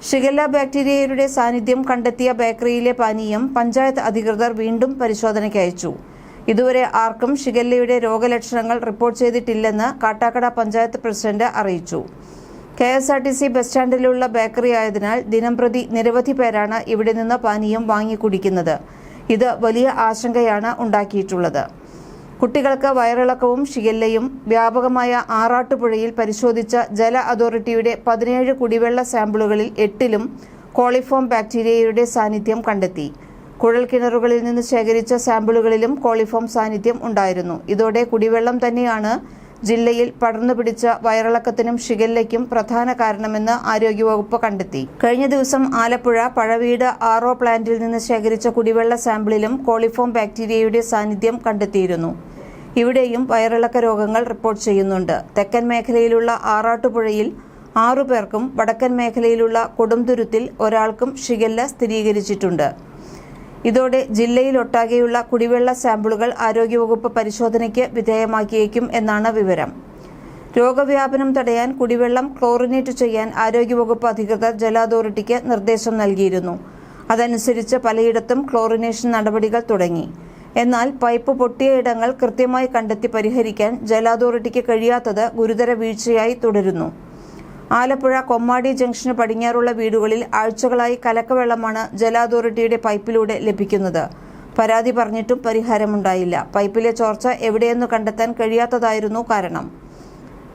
Shigella ബാക്ടീരിയയുടെ സാന്നിധ്യം കണ്ടെത്തിയ ബേക്കറിയിലെ പാനീയം പഞ്ചായത്ത് അധികൃതർ വീണ്ടും പരിശോധനയ്ക്ക് അയച്ചു. ഇതുവരെ ആർക്കും ഷിഗല്ലയുടെ രോഗലക്ഷണങ്ങൾ റിപ്പോർട്ട് ചെയ്തിട്ടില്ലെന്ന് കാട്ടാക്കട പഞ്ചായത്ത് പ്രസിഡന്റ് അറിയിച്ചു. KSRTC ബസ് സ്റ്റാൻഡിലുള്ള ബേക്കറി ആയതിനാൽ ദിനംപ്രതി നിരവധി പേരാണ് ഇവിടെ നിന്ന് പാനീയം വാങ്ങിക്കുടിക്കുന്നത്. ഇത് വലിയ ആശങ്കയാണ് ഉണ്ടാക്കിയിട്ടുള്ളത്. കുട്ടികൾക്ക് വയറിളക്കവും ഷിഗല്ലയും വ്യാപകമായ ആറാട്ടുപുഴയിൽ പരിശോധിച്ച ജല അതോറിറ്റിയുടെ 17 കുടിവെള്ള സാമ്പിളുകളിൽ 8ലും കോളിഫോം ബാക്ടീരിയയുടെ സാന്നിധ്യം കണ്ടെത്തി. കുഴൽ കിണറുകളിൽ നിന്ന് ശേഖരിച്ച സാമ്പിളുകളിലും കോളിഫോം സാന്നിധ്യം ഉണ്ടായിരുന്നു. ഇതോടെ കുടിവെള്ളം തന്നെയാണ് ജില്ലയിൽ പടർന്നുപിടിച്ച വയറിളക്കത്തിനും ഷിഗല്ലയ്ക്കും പ്രധാന കാരണമെന്ന് ആരോഗ്യവകുപ്പ് കണ്ടെത്തി. കഴിഞ്ഞ ദിവസം ആലപ്പുഴ പഴവീട് RO പ്ലാന്റിൽ നിന്ന് ശേഖരിച്ച കുടിവെള്ള സാമ്പിളിലും കോളിഫോം ബാക്ടീരിയയുടെ സാന്നിധ്യം കണ്ടെത്തിയിരുന്നു. ഇവിടെയും വയറിളക്ക രോഗങ്ങൾ റിപ്പോർട്ട് ചെയ്യുന്നുണ്ട്. തെക്കൻ മേഖലയിലുള്ള ആറാട്ടുപുഴയിൽ 6 പേർക്കും വടക്കൻ മേഖലയിലുള്ള കൊടുംതുരുത്തിൽ ഒരാൾക്കും ഷിഗല്ല സ്ഥിരീകരിച്ചിട്ടുണ്ട്. ഇതോടെ ജില്ലയിലൊട്ടാകെയുള്ള കുടിവെള്ള സാമ്പിളുകൾ ആരോഗ്യവകുപ്പ് പരിശോധനയ്ക്ക് വിധേയമാക്കിയേക്കും എന്നാണ് വിവരം. രോഗവ്യാപനം തടയാൻ കുടിവെള്ളം ക്ലോറിനേറ്റ് ചെയ്യാൻ ആരോഗ്യവകുപ്പ് അധികൃതർ ജല അതോറിറ്റിക്ക് നിർദ്ദേശം നൽകിയിരുന്നു. അതനുസരിച്ച് പലയിടത്തും ക്ലോറിനേഷൻ നടപടികൾ തുടങ്ങി. എന്നാൽ പൈപ്പ് പൊട്ടിയ ഇടങ്ങൾ കൃത്യമായി കണ്ടെത്തി പരിഹരിക്കാൻ ജല അതോറിറ്റിക്ക് കഴിയാത്തത് ഗുരുതര വീഴ്ചയായി തുടരുന്നു. ആലപ്പുഴ കൊമ്മാടി ജംഗ്ഷന് പടിഞ്ഞാറുള്ള വീടുകളിൽ ആഴ്ചകളായി കലക്കവെള്ളമാണ് ജല അതോറിറ്റിയുടെ പൈപ്പിലൂടെ ലഭിക്കുന്നത്. പരാതി പറഞ്ഞിട്ടും പരിഹാരമുണ്ടായില്ല. പൈപ്പിലെ ചോർച്ച എവിടെയെന്ന് കണ്ടെത്താൻ കഴിയാത്തതായിരുന്നു കാരണം.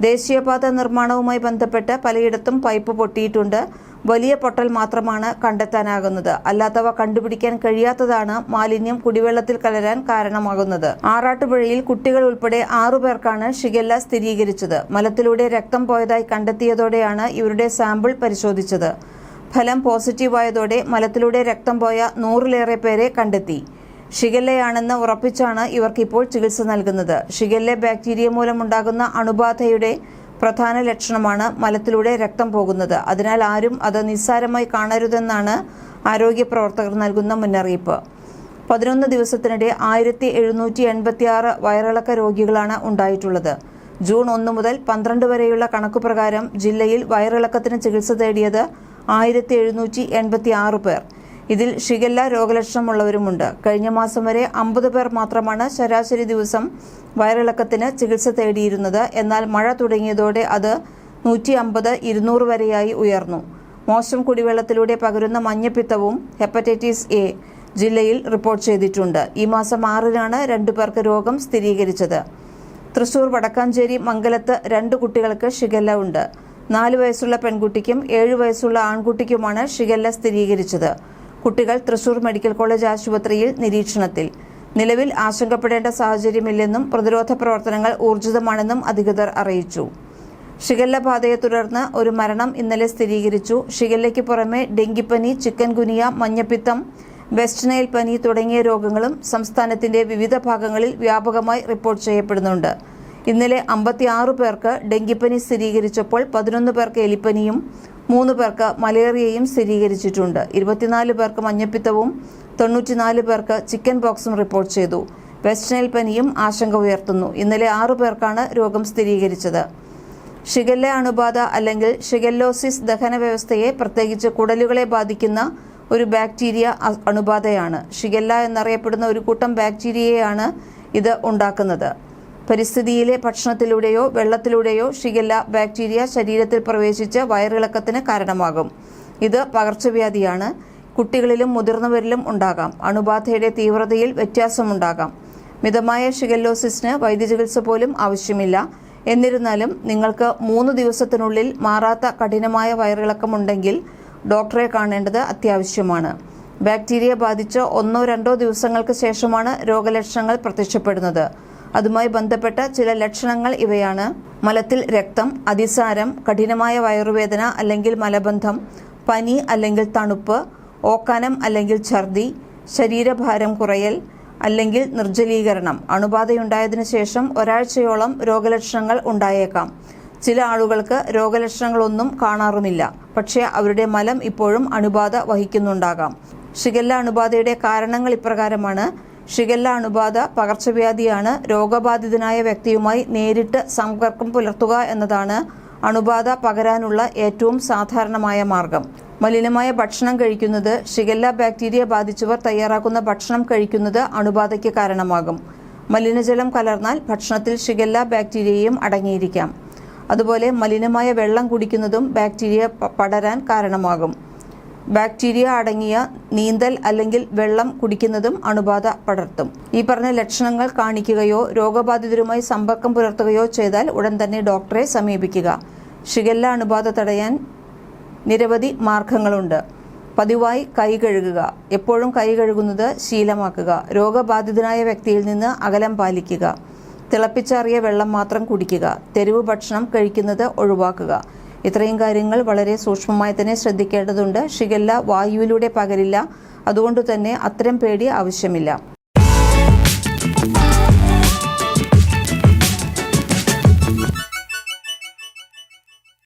ദേശീയപാത നിർമ്മാണവുമായി ബന്ധപ്പെട്ട് പലയിടത്തും പൈപ്പ് പൊട്ടിയിട്ടുണ്ട്. വലിയ പൊട്ടൽ മാത്രമാണ് കണ്ടെത്താനാകുന്നത്. അല്ലാത്തവ കണ്ടുപിടിക്കാൻ കഴിയാത്തതാണ് മാലിന്യം കുടിവെള്ളത്തിൽ കലരാൻ കാരണമാകുന്നത്. ആറാട്ടുപുഴയിൽ കുട്ടികൾ ഉൾപ്പെടെ 6 പേർക്കാണ് ഷിഗല്ല സ്ഥിരീകരിച്ചത്. മലത്തിലൂടെ രക്തം പോയതായി കണ്ടെത്തിയതോടെയാണ് ഇവരുടെ സാമ്പിൾ പരിശോധിച്ചത്. ഫലം പോസിറ്റീവായതോടെ മലത്തിലൂടെ രക്തം പോയ 100-ലേറെ പേരെ കണ്ടെത്തി. ഷിഗല്ലയാണെന്ന് ഉറപ്പിച്ചാണ് ഇവർക്കിപ്പോൾ ചികിത്സ നൽകുന്നത്. ഷിഗല്ല ബാക്ടീരിയ മൂലമുണ്ടാകുന്ന അണുബാധയുടെ പ്രധാന ലക്ഷണമാണ് മലത്തിലൂടെ രക്തം പോകുന്നത്. അതിനാൽ ആരും അത് നിസ്സാരമായി കാണരുതെന്നാണ് ആരോഗ്യ പ്രവർത്തകർ നൽകുന്ന മുന്നറിയിപ്പ്. 11 ദിവസത്തിനിടെ 1786 വയറിളക്ക രോഗികളാണ് ഉണ്ടായിട്ടുള്ളത്. ജൂൺ 1 മുതൽ 12 വരെയുള്ള കണക്കുപ്രകാരം ജില്ലയിൽ വയറിളക്കത്തിന് ചികിത്സ തേടിയത് 1786 പേർ. ഇതിൽ ഷിഗല്ല രോഗലക്ഷണമുള്ളവരുമുണ്ട്. കഴിഞ്ഞ മാസം വരെ 50 പേർ മാത്രമാണ് ശരാശരി ദിവസം വയറിളക്കത്തിന് ചികിത്സ തേടിയിരുന്നത്. എന്നാൽ മഴ തുടങ്ങിയതോടെ അത് 150-200 വരെയായി ഉയർന്നു. മോശം കുടിവെള്ളത്തിലൂടെ പകരുന്ന മഞ്ഞപ്പിത്തവും ഹെപ്പറ്റൈറ്റിസ് A ജില്ലയിൽ റിപ്പോർട്ട് ചെയ്തിട്ടുണ്ട്. ഈ മാസം 6-നാണ് 2 പേർക്ക് രോഗം സ്ഥിരീകരിച്ചത്. തൃശൂർ വടക്കാഞ്ചേരി മംഗലത്ത് 2 കുട്ടികൾക്ക് ഷിഗല്ല ഉണ്ട്. 4 വയസ്സുള്ള പെൺകുട്ടിക്കും 7 വയസ്സുള്ള ആൺകുട്ടിക്കുമാണ് ഷിഗല്ല സ്ഥിരീകരിച്ചത്. കുട്ടികൾ തൃശൂർ മെഡിക്കൽ കോളേജ് ആശുപത്രിയിൽ നിരീക്ഷണത്തിൽ. നിലവിൽ ആശങ്കപ്പെടേണ്ട സാഹചര്യമില്ലെന്നും പ്രതിരോധ പ്രവർത്തനങ്ങൾ ഊർജിതമാണെന്നും അധികൃതർ അറിയിച്ചു. ഷിഗല്ല ബാധയെ തുടർന്ന് ഒരു മരണം ഇന്നലെ സ്ഥിരീകരിച്ചു. ഷിഗല്ലയ്ക്ക് പുറമെ ഡെങ്കിപ്പനി, ചിക്കൻ ഗുനിയ, മഞ്ഞപ്പിത്തം, വെസ്റ്റ് നൈൽ പനി തുടങ്ങിയ രോഗങ്ങളും സംസ്ഥാനത്തിന്റെ വിവിധ ഭാഗങ്ങളിൽ വ്യാപകമായി റിപ്പോർട്ട് ചെയ്യപ്പെടുന്നുണ്ട്. ഇന്നലെ 56 പേർക്ക് ഡെങ്കിപ്പനി സ്ഥിരീകരിച്ചപ്പോൾ 11 പേർക്ക് എലിപ്പനിയും 3 പേർക്ക് മലേറിയയും സ്ഥിരീകരിച്ചിട്ടുണ്ട്. 24 പേർക്ക് മഞ്ഞപ്പിത്തവും 94 പേർക്ക് ചിക്കൻ പോക്സും റിപ്പോർട്ട് ചെയ്തു. വെസ്റ്റ് നൈൽ പനിയും ആശങ്ക ഉയർത്തുന്നു. ഇന്നലെ 6 പേർക്കാണ് രോഗം സ്ഥിരീകരിച്ചത്. ഷിഗല്ല അണുബാധ അല്ലെങ്കിൽ ഷിഗല്ലോസിസ് ദഹന വ്യവസ്ഥയെ, പ്രത്യേകിച്ച് കുടലുകളെ ബാധിക്കുന്ന ഒരു ബാക്ടീരിയ അണുബാധയാണ്. ഷിഗല്ല എന്നറിയപ്പെടുന്ന ഒരു കൂട്ടം ബാക്ടീരിയയാണ് ഇത് ഉണ്ടാക്കുന്നത്. പരിസ്ഥിതിയിലെ ഭക്ഷണത്തിലൂടെയോ വെള്ളത്തിലൂടെയോ ഷിഗല്ല ബാക്ടീരിയ ശരീരത്തിൽ പ്രവേശിച്ച് വയറിളക്കത്തിന് കാരണമാകും. ഇത് പകർച്ചവ്യാധിയാണ്. കുട്ടികളിലും മുതിർന്നവരിലും ഉണ്ടാകാം. അണുബാധയുടെ തീവ്രതയിൽ വ്യത്യാസമുണ്ടാകാം. മിതമായ ഷിഗല്ലോസിസിന് വൈദ്യചികിത്സ പോലും ആവശ്യമില്ല. എന്നിരുന്നാലും നിങ്ങൾക്ക് 3 ദിവസത്തിനുള്ളിൽ മാറാത്ത കഠിനമായ വയറിളക്കമുണ്ടെങ്കിൽ ഡോക്ടറെ കാണേണ്ടത് അത്യാവശ്യമാണ്. ബാക്ടീരിയ ബാധിച്ച് 1-2 ദിവസങ്ങൾക്ക് ശേഷമാണ് രോഗലക്ഷണങ്ങൾ പ്രത്യക്ഷപ്പെടുന്നത്. അതുമായി ബന്ധപ്പെട്ട ചില ലക്ഷണങ്ങൾ ഇവയാണ്: മലത്തിൽ രക്തം, അതിസാരം, കഠിനമായ വയറുവേദന അല്ലെങ്കിൽ മലബന്ധം, പനി അല്ലെങ്കിൽ തണുപ്പ്, ഓക്കാനം അല്ലെങ്കിൽ ഛർദി, ശരീരഭാരം കുറയൽ അല്ലെങ്കിൽ നിർജ്ജലീകരണം. അണുബാധയുണ്ടായതിനു ശേഷം ഒരാഴ്ചയോളം രോഗലക്ഷണങ്ങൾ ഉണ്ടായേക്കാം. ചില ആളുകൾക്ക് രോഗലക്ഷണങ്ങളൊന്നും കാണാറുമില്ല. പക്ഷേ അവരുടെ മലം ഇപ്പോഴും അണുബാധ വഹിക്കുന്നുണ്ടാകാം. ഷിഗല്ല അണുബാധയുടെ കാരണങ്ങൾ ഇപ്രകാരമാണ്: ഷിഗല്ല അണുബാധ പകർച്ചവ്യാധിയാണ്. രോഗബാധിതനായ വ്യക്തിയുമായി നേരിട്ട് സമ്പർക്കം പുലർത്തുക എന്നതാണ് അണുബാധ പകരാനുള്ള ഏറ്റവും സാധാരണമായ മാർഗം. മലിനമായ ഭക്ഷണം കഴിക്കുന്നത്, ഷിഗല്ല ബാക്ടീരിയ ബാധിച്ചവർ തയ്യാറാക്കുന്ന ഭക്ഷണം കഴിക്കുന്നത് അണുബാധയ്ക്ക് കാരണമാകും. മലിനജലം കലർന്നാൽ ഭക്ഷണത്തിൽ ഷിഗല്ല ബാക്ടീരിയയും അടങ്ങിയിരിക്കാം. അതുപോലെ മലിനമായ വെള്ളം കുടിക്കുന്നതും ബാക്ടീരിയ പടരാൻ കാരണമാകും. ബാക്ടീരിയ അടങ്ങിയ നീന്തൽ അല്ലെങ്കിൽ വെള്ളം കുടിക്കുന്നതും അണുബാധ പടർത്തും. ഈ പറഞ്ഞ ലക്ഷണങ്ങൾ കാണിക്കുകയോ രോഗബാധിതരുമായി സമ്പർക്കം പുലർത്തുകയോ ചെയ്താൽ ഉടൻ തന്നെ ഡോക്ടറെ സമീപിക്കുക. ഷിഗല്ല അണുബാധ തടയാൻ നിരവധി മാർഗങ്ങളുണ്ട്. പതിവായി കൈ കഴുകുക. എപ്പോഴും കൈ കഴുകുന്നത് ശീലമാക്കുക. രോഗബാധിതനായ വ്യക്തിയിൽ നിന്ന് അകലം പാലിക്കുക. തിളപ്പിച്ചാറിയ വെള്ളം മാത്രം കുടിക്കുക. തെരുവ് ഭക്ഷണം കഴിക്കുന്നത് ഒഴിവാക്കുക. ഇത്രയും കാര്യങ്ങൾ വളരെ സൂക്ഷ്മമായി തന്നെ ശ്രദ്ധിക്കേണ്ടതുണ്ട്. ഷിഗല്ല വായുവിലൂടെ പകരില്ല. അതുകൊണ്ട് തന്നെ അത്തരം പേടി ആവശ്യമില്ല.